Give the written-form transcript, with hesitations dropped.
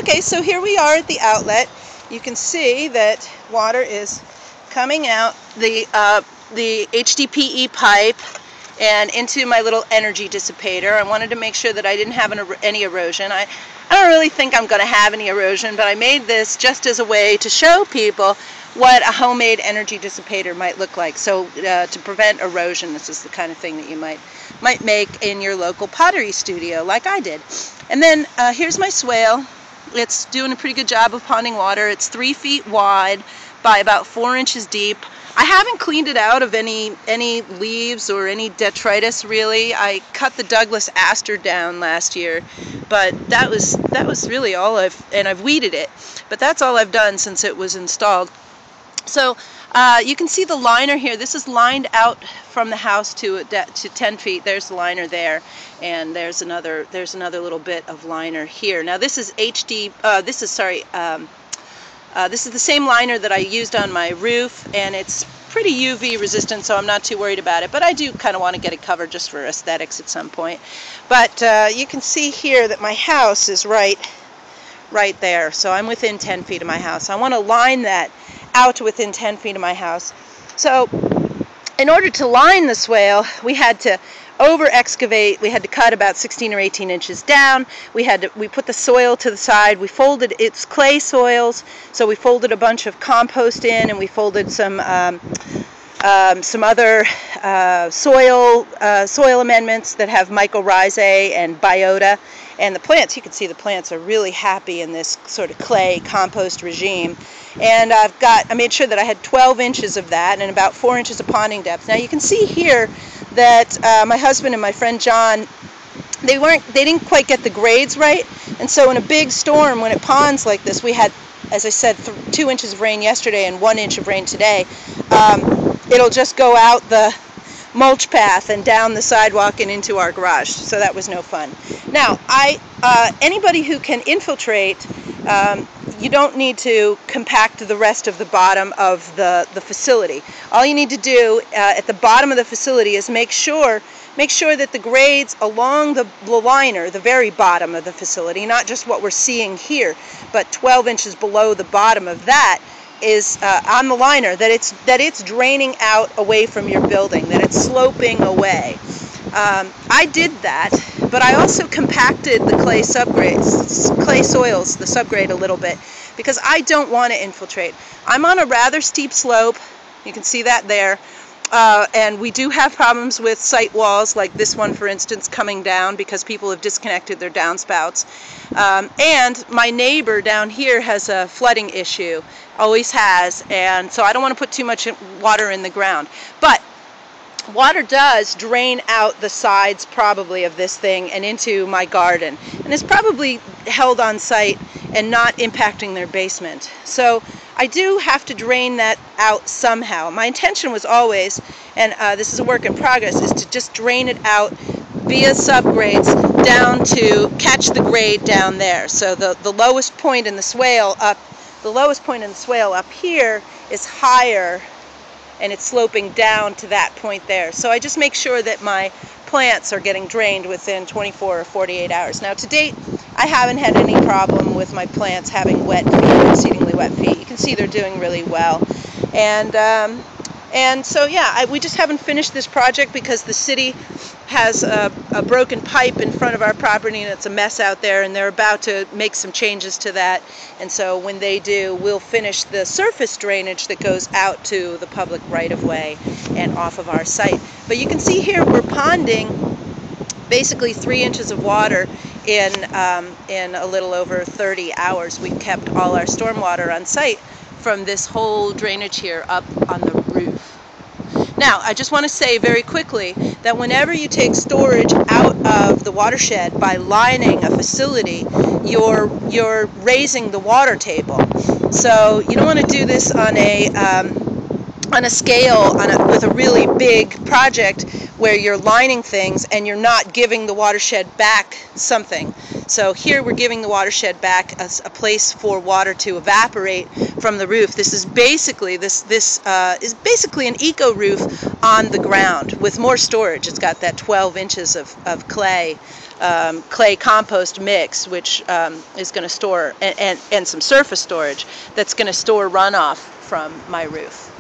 Okay, so here we are at the outlet. You can see that water is coming out the HDPE pipe and into my little energy dissipator. I wanted to make sure that I didn't have any erosion. I don't really think I'm going to have any erosion, but I made this just as a way to show people what a homemade energy dissipator might look like. So to prevent erosion, this is the kind of thing that you might make in your local pottery studio like I did. And then here's my swale. It's doing a pretty good job of ponding water. It's 3 feet wide by about 4 inches deep. I haven't cleaned it out of any leaves or any detritus really. I cut the Douglas aster down last year, but that was really all I've weeded it. But that's all I've done since it was installed. So you can see the liner here. This is lined out from the house to 10 feet. There's the liner there, and there's another little bit of liner here. Now this is this is the same liner that I used on my roof, and it's pretty UV resistant, so I'm not too worried about it. But I do kind of want to get it covered just for aesthetics at some point. But you can see here that my house is right there, so I'm within 10 feet of my house. I want to line that out within 10 feet of my house. So in order to line the swale, we had to over excavate. We had to cut about 16 or 18 inches down. We put the soil to the side. We folded, it's clay soils, so we folded a bunch of compost in, and we folded some other soil amendments that have mycorrhizae and biota. And the plants, you can see the plants are really happy in this sort of clay compost regime. And I made sure that I had 12 inches of that and about 4 inches of ponding depth. Now you can see here that my husband and my friend John, they didn't quite get the grades right. And so in a big storm, when it ponds like this, we had, as I said, 2 inches of rain yesterday and 1 inch of rain today. It'll just go out the mulch path and down the sidewalk and into our garage, so that was no fun. Now, anybody who can infiltrate, you don't need to compact the rest of the bottom of the facility. All you need to do at the bottom of the facility is make sure that the grades along the liner, the very bottom of the facility, not just what we're seeing here, but 12 inches below the bottom of that, is on the liner, that it's draining out away from your building, that it's sloping away. I did that, but I also compacted the clay soils, the subgrade a little bit, because I don't want to infiltrate. I'm on a rather steep slope. You can see that there. And we do have problems with site walls, like this one, for instance, coming down because people have disconnected their downspouts. And my neighbor down here has a flooding issue, always has, and so I don't want to put too much water in the ground. But water does drain out the sides probably of this thing and into my garden, and it's probably held on site and not impacting their basement. So I do have to drain that out somehow. My intention was always, and this is a work in progress, is to just drain it out via subgrades down to catch the grade down there. So the lowest point in the swale up here is higher, and it's sloping down to that point there. So I just make sure that my plants are getting drained within 24 or 48 hours. Now to date, I haven't had any problem with my plants having wet feet or exceedingly wet feet. You can see they're doing really well. And so yeah, we just haven't finished this project because the city has a broken pipe in front of our property, and it's a mess out there, and they're about to make some changes to that. And so when they do, we'll finish the surface drainage that goes out to the public right-of-way and off of our site. But you can see here we're ponding basically 3 inches of water in a little over 30 hours. We've kept all our stormwater on site from this whole drainage here up on the roof. Now, I just want to say very quickly that whenever you take storage out of the watershed by lining a facility, you're raising the water table. So you don't want to do this on a scale with a really big project where you're lining things and you're not giving the watershed back something. So here we're giving the watershed back a place for water to evaporate from the roof. This is basically is basically an eco roof on the ground with more storage. It's got that 12 inches of clay clay compost mix, which is going to store, and some surface storage that's going to store runoff from my roof.